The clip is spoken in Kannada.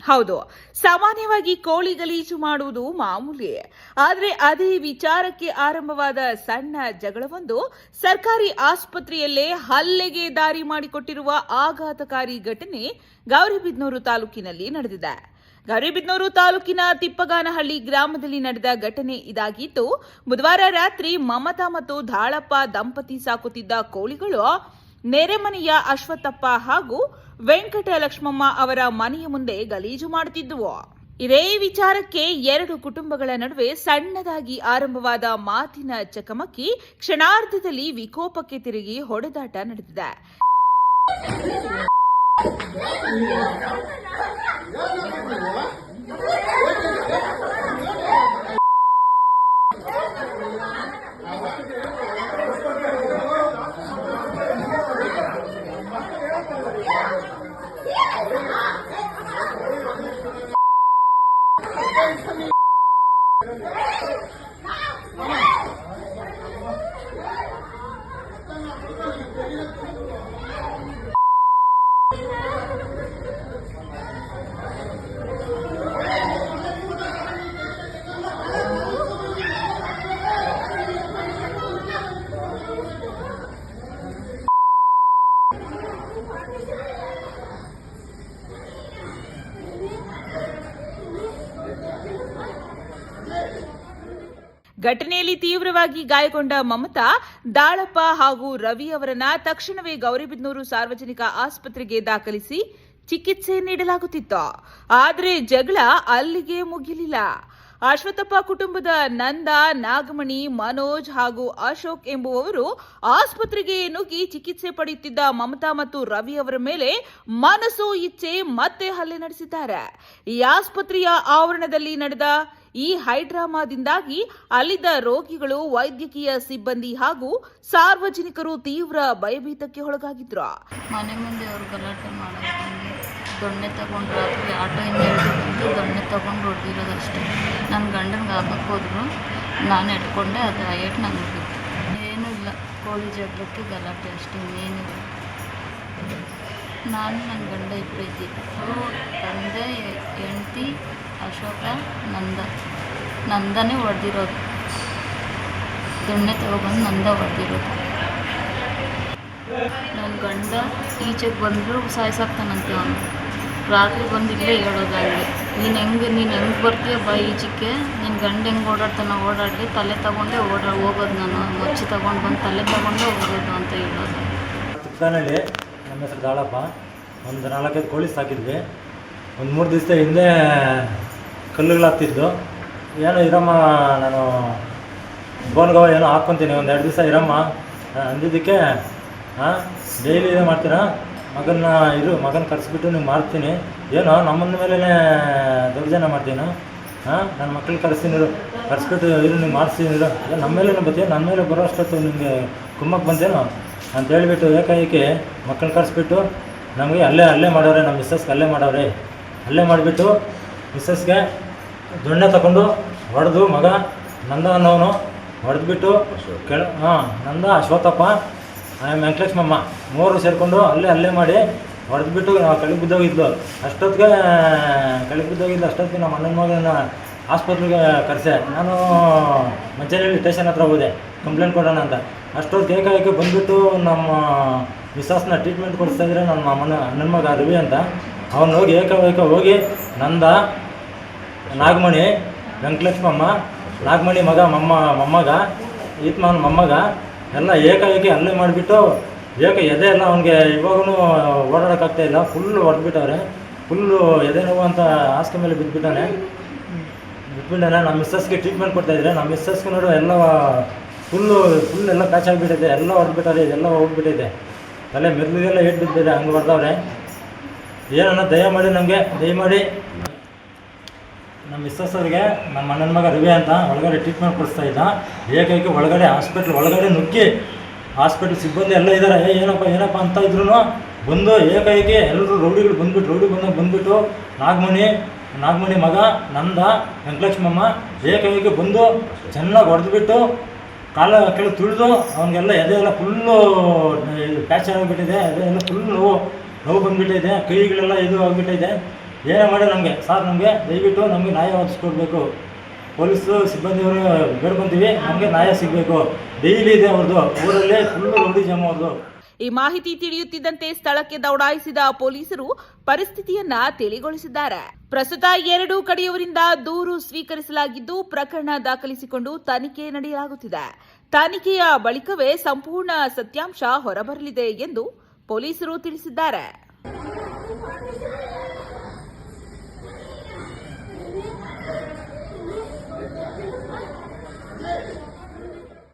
ಹೌದು, ಸಾಮಾನ್ಯವಾಗಿ ಕೋಳಿ ಗಲೀಜು ಮಾಡುವುದು ಮಾಮೂಲಿ. ಆದರೆ ಅದೇ ವಿಚಾರಕ್ಕೆ ಆರಂಭವಾದ ಸಣ್ಣ ಜಗಳವೊಂದು ಸರ್ಕಾರಿ ಆಸ್ಪತ್ರೆಯಲ್ಲೇ ಹಲ್ಲೆಗೆ ದಾರಿ ಮಾಡಿಕೊಟ್ಟಿರುವ ಆಘಾತಕಾರಿ ಘಟನೆ ಗೌರಿಬಿದನೂರು ತಾಲೂಕಿನಲ್ಲಿ ನಡೆದಿದೆ. ಗೌರಿಬಿದನೂರು ತಾಲೂಕಿನ ತಿಪ್ಪಗಾನಹಳ್ಳಿ ಗ್ರಾಮದಲ್ಲಿ ನಡೆದ ಘಟನೆ ಇದಾಗಿದ್ದು, ಬುಧವಾರ ರಾತ್ರಿ ಮಮತಾ ಮತ್ತು ದಾಳಪ್ಪ ದಂಪತಿ ಸಾಕುತ್ತಿದ್ದ ಕೋಳಿಗಳು ನೆರೆಮನೆಯ ಅಶ್ವತ್ಥಪ್ಪ ಹಾಗೂ ವೆಂಕಟಲಕ್ಷ್ಮಮ್ಮ ಅವರ ಮನೆಯ ಮುಂದೆ ಗಲೀಜು ಮಾಡುತ್ತಿದ್ದುವು. ಇದೇ ವಿಚಾರಕ್ಕೆ ಎರಡು ಕುಟುಂಬಗಳ ನಡುವೆ ಸಣ್ಣದಾಗಿ ಆರಂಭವಾದ ಮಾತಿನ ಚಕಮಕಿ ಕ್ಷಣಾರ್ಧದಲ್ಲಿ ವಿಕೋಪಕ್ಕೆ ತಿರುಗಿ ಹೊಡೆದಾಟ ನಡೆದಿದೆ. ಘಟನೆಯಲ್ಲಿ ತೀವ್ರವಾಗಿ ಗಾಯಗೊಂಡ ಮಮತಾ, ದಾಳಪ್ಪ ಹಾಗೂ ರವಿ ಅವರನ್ನ ತಕ್ಷಣವೇ ಗೌರಿಬಿದನೂರು ಸಾರ್ವಜನಿಕ ಆಸ್ಪತ್ರೆಗೆ ದಾಖಲಿಸಿ ಚಿಕಿತ್ಸೆ ನೀಡಲಾಗುತ್ತಿತ್ತು. ಆದರೆ ಜಗಳ ಅಲ್ಲಿಗೆ ಮುಗಿಲಿಲ್ಲ. ಅಶ್ವತ್ಥಪ್ಪ ಕುಟುಂಬದ ನಂದ, ನಾಗಮಣಿ, ಮನೋಜ್ ಹಾಗೂ ಅಶೋಕ್ ಎಂಬುವವರು ಆಸ್ಪತ್ರೆಗೆ ನುಗ್ಗಿ ಚಿಕಿತ್ಸೆ ಪಡೆಯುತ್ತಿದ್ದ ಮಮತಾ ಮತ್ತು ರವಿ ಅವರ ಮೇಲೆ ಮನಸೋ ಇಚ್ಛೆ ಮತ್ತೆ ಹಲ್ಲೆ ನಡೆಸಿದ್ದಾರೆ. ಈ ಆಸ್ಪತ್ರೆಯ ಆವರಣದಲ್ಲಿ ನಡೆದ ಈ ಹೈಡ್ರಾಮಾದಿಂದಾಗಿ ಅಲ್ಲಿದ್ದ ರೋಗಿಗಳು, ವೈದ್ಯಕೀಯ ಸಿಬ್ಬಂದಿ ಹಾಗೂ ಸಾರ್ವಜನಿಕರು ತೀವ್ರ ಭಯಭೀತಕ್ಕೆ ಒಳಗಾಗಿದ್ರು. ಮನೆ ಮುಂದೆ ಅವರು ಗಲಾಟೆ ಮಾಡೋದು, ದೊಣ್ಣೆ ತಗೊಂಡು ರಾತ್ರಿ ಆಟೋಯಿಂದ ಹಿಡಿದು ದೊಣ್ಣೆ ತಗೊಂಡು ಹೊಡೆದಿರೋದಷ್ಟೇ. ನನ್ನ ಗಂಡನಿಗೆ ಹಾಕಕ್ಕೆ ಹೋದ್ರು, ನಾನು ಇಟ್ಕೊಂಡೆ, ಅದು ಏಟು ನನಗೆ ಬಿತ್ತು. ಏನೂ ಇಲ್ಲ, ಕೋಳಿ ಜಗಳಕ್ಕೆ ಗಲಾಟೆ ಅಷ್ಟೇ, ಇನ್ನೇನಿಲ್ಲ. ನಾನು ನನ್ನ ಗಂಡ ಇಬ್ಬರು ಇದ್ದಿದ್ದು. ತಂದೆ, ಹೆಂಡತಿ, ಅಶೋಕ, ನಂದನೇ ಹೊಡೆದಿರೋದು. ದೊಣ್ಣೆ ತಗೊಬಂದು ನಂದ ಹೊಡೆದಿರೋದು. ನನ್ನ ಗಂಡ ಈಚೆಗೆ ಬಂದರೂ ಸಾಯಿಸಾಕ್ತಾನಂತೆ ಅವನು. ರಾತ್ರಿ ಬಂದು ಇಲ್ಲೇ ಹೇಳೋದಾಗಲಿ, ನೀನು ಹೆಂಗೆ ಬರ್ತೀಯ ಬಾ ಈಚೆಗೆ, ನಿನ್ನ ಗಂಡ ಹೆಂಗೆ ಓಡಾಡಲಿ, ತಲೆ ತಗೊಂಡೇ ಹೋಗೋದು, ನಾನು ಮಚ್ಚಿ ತಗೊಂಡು ಬಂದು ತಲೆ ತಗೊಂಡೇ ಹೋಗೋದು ಅಂತ ಹೇಳೋದು. ತಿಪ್ಪಗಾನಹಳ್ಳಿ, ನಮ್ಮ ಹೆಸರು ದಾಳಪ್ಪ. ಒಂದು 4-5 ಕೋಳಿ ಸಾಕಿದ್ವಿ. ಒಂದು 3 ದಿವಸ ಹಿಂದೆ ಕಲ್ಲುಗಳಾಗ್ತಿದ್ದು. ಏನೋ ಇರಮ್ಮ, ನಾನು ಬೋನ್ಗವ ಏನೋ ಹಾಕ್ಕೊತೀನಿ, ಒಂದು 2 ದಿವಸ ಇರಮ್ಮ ಅಂದಿದ್ದಕ್ಕೆ, ಡೈಲಿ ಇದೇ ಮಾಡ್ತೀರಾ, ಮಗನ ಕರೆಸ್ಬಿಟ್ಟು ನೀವು ಮಾಡ್ತೀನಿ, ಏನೋ ನಮ್ಮನ ಮೇಲೇ ದೌರ್ಜನ್ಯ ಮಾಡ್ತೀನಿ, ನನ್ನ ಮಕ್ಳಿಗೆ ಕರೆಸ್ಬಿಟ್ಟು ನೀವು ಮಾಡಿಸ್ತೀನಿ, ನಮ್ಮ ಮೇಲೆ ಬರ್ತೀಯ, ನನ್ನ ಮೇಲೆ ಬರೋ ಅಷ್ಟೊತ್ತು ನಿಮಗೆ ಕುಮ್ಮಕ್ಕೆ ಬಂತೇನೋ ಅಂತ ಹೇಳಿಬಿಟ್ಟು ಏಕಾಏಕಿ ಮಕ್ಕಳನ್ನ ಕರೆಸ್ಬಿಟ್ಟು ನಮಗೆ ಅಲ್ಲೇ ಮಾಡೋರೆ, ನಮ್ಮ ಮಿಸ್ಸಸ್ಗೆ ಅಲ್ಲೇ ಮಾಡಿಬಿಟ್ಟು ಮಿಸ್ಸಸ್ಗೆ ದೊಣ್ಣೆ ತಗೊಂಡು ಹೊಡೆದು, ಮಗ ನಂದ ಅನ್ನೋನು ಹೊಡೆದ್ಬಿಟ್ಟು ನಂದ, ಅಶ್ವತ್ಥಪ್ಪ, ವೆಂಕಟಲಕ್ಷ್ಮಮ್ಮ 3 ಸೇರಿಕೊಂಡು ಅಲ್ಲೇ ಮಾಡಿ ಹೊಡೆದ್ಬಿಟ್ಟು ನಾವು ಕೆಳಗೆ ಬಿದ್ದೋಗಿದ್ಲು. ಅಷ್ಟೊತ್ತಿಗೆ ನಮ್ಮ ಅಣ್ಣನ ಮಗನ ಆಸ್ಪತ್ರೆಗೆ ಕರೆಸೆ. ನಾನು ಮಂಚನಹಳ್ಳಿ ಸ್ಟೇಷನ್ ಹತ್ರ ಹೋದೆ ಕಂಪ್ಲೇಂಟ್ ಕೊಡೋಣ ಅಂತ. ಅಷ್ಟೊತ್ತಿಗೆ ಏಕಾಏಕಿ ಬಂದುಬಿಟ್ಟು ನಮ್ಮ ಮಿಸ್ಸಸ್ನ ಟ್ರೀಟ್ಮೆಂಟ್ ಕೊಡಿಸ್ತಾಯಿದ್ರೆ ನನ್ನ ಅಣ್ಣನ ಮಗ ರವಿ ಅಂತ. ಅವನು ಹೋಗಿ ನಂದ, ನಾಗಮಣಿ, ವೆಂಕಟಲಕ್ಷ್ಮಮ್ಮ, ನಾಗಮಣಿ ಮಗ ಮೊಮ್ಮಗ ಈತ್ಮನ ಮೊಮ್ಮಗ ಎಲ್ಲ ಏಕಾಏಕಿ ಹಲ್ಲೆ ಮಾಡಿಬಿಟ್ಟು ಎದೆ ಎಲ್ಲ ಅವ್ನಿಗೆ ಇವಾಗೂ ಓಡಾಡೋಕ್ಕಾಗ್ತಾ ಇಲ್ಲ, ಫುಲ್ಲು ಹೊಡೆದ್ಬಿಟ್ಟವ್ರೆ. ಫುಲ್ಲು ಎದೆ ನೋವು ಅಂತ ಹಾಸಿಗೆ ಮೇಲೆ ಬಿದ್ದುಬಿಟ್ಟಾನೆ. ನಮ್ಮ ಮಿಸ್ಸಸ್ಗೆ ಟ್ರೀಟ್ಮೆಂಟ್ ಕೊಡ್ತಾಯಿದ್ರೆ ನಮ್ಮ ಮಿಸ್ಸಸ್ಗೂ ನೋಡು ಎಲ್ಲ ಫುಲ್ ಎಲ್ಲ ಪ್ಯಾಚ್ ಆಗಿಬಿಟ್ಟಿದೆ, ಎಲ್ಲ ಹೊಡೆದ್ಬಿಟ್ಟಾರೆ, ಇದೆಲ್ಲ ಹೋಗ್ಬಿಟ್ಟಿದೆ, ತಲೆ ಮೆದುಳಿಗೆಲ್ಲ ಏಟ್ ಬಿದ್ದಿದೆ, ಹಂಗೆ ಹೊಡೆದವ್ರೆ. ಏನನ್ನ ದಯಮಾಡಿ ನಮ್ಮ ಮಿಸ್ಸಸ್ ಅವ್ರಿಗೆ ನಮ್ಮ ಅಣ್ಣನ ಮಗ ರವಿ ಅಂತ ಒಳಗಡೆ ಟ್ರೀಟ್ಮೆಂಟ್ ಕೊಡಿಸ್ತಾ ಇದ್ದ. ಏಕೈಕಿ ಒಳಗಡೆ ಹಾಸ್ಪಿಟ್ಲ್ ಒಳಗಡೆ ನುಗ್ಗಿ ಹಾಸ್ಪಿಟ್ಲ್ ಸಿಬ್ಬಂದಿ ಎಲ್ಲ ಇದ್ದಾರೆ, ಏನಪ್ಪ ಅಂತ ಇದ್ರು ಬಂದು ಏಕೈಕಿ ಎಲ್ಲರೂ ರೌಡಿಗಳು ಬಂದ್ಬಿಟ್ಟು ನಾಗಮಣಿ ಮಗ ನಂದ ವೆಂಕಟಲಕ್ಷ್ಮಮ್ಮ ಏಕೈಕಿ ಬಂದು ಚೆನ್ನಾಗಿ ಹೊಡೆದ್ಬಿಟ್ಟು ಕಾಲ ಕೆಳಗೆ ತುಳಿದು ಅವನಿಗೆಲ್ಲ ಎದೆ ಎಲ್ಲ ಫುಲ್ಲು ಪ್ಯಾಚ್ ಆಗಿಬಿಟ್ಟಿದೆ, ಎದೆ ಎಲ್ಲ ಫುಲ್ ನೋವು ಬಂದುಬಿಟ್ಟಿದೆ, ಕೈಗಳೆಲ್ಲ ಇದು ಆಗಿಬಿಟ್ಟಿದೆ. ಏನೇ ಮಾಡಿ ನಮಗೆ ದಯವಿಟ್ಟು ನಮಗೆ ನ್ಯಾಯ ಒದಗಿಸ್ಕೊಡ್ಬೇಕು. ಪೊಲೀಸು ಸಿಬ್ಬಂದಿಯವರು ಬೇಡ್ಕೊತೀವಿ, ನಮಗೆ ನ್ಯಾಯ ಸಿಗಬೇಕು. ಡೈಲಿ ಇದೆ ಅವ್ರದ್ದು, ಊರಲ್ಲಿ ಫುಲ್ಲು ರೌಡಿ ಜಾಮ್ ಅವ್ರದ್ದು. ಈ ಮಾಹಿತಿ ತಿಳಿಯುತ್ತಿದ್ದಂತೆ ಸ್ಥಳಕ್ಕೆ ದೌಡಾಯಿಸಿದ ಪೊಲೀಸರು ಪರಿಸ್ಥಿತಿಯನ್ನ ತಿಳಿಗೊಳಿಸಿದ್ದಾರೆ. ಪ್ರಸ್ತುತ ಎರಡೂ ಕಡೆಯವರಿಂದ ದೂರು ಸ್ವೀಕರಿಸಲಾಗಿದ್ದು ಪ್ರಕರಣ ದಾಖಲಿಸಿಕೊಂಡು ತನಿಖೆ ನಡೆಯಲಾಗುತ್ತಿದೆ. ತನಿಖೆಯ ಬಳಿಕವೇ ಸಂಪೂರ್ಣ ಸತ್ಯಾಂಶ ಹೊರಬರಲಿದೆ ಎಂದು ಪೊಲೀಸರು ತಿಳಿಸಿದ್ದಾರೆ.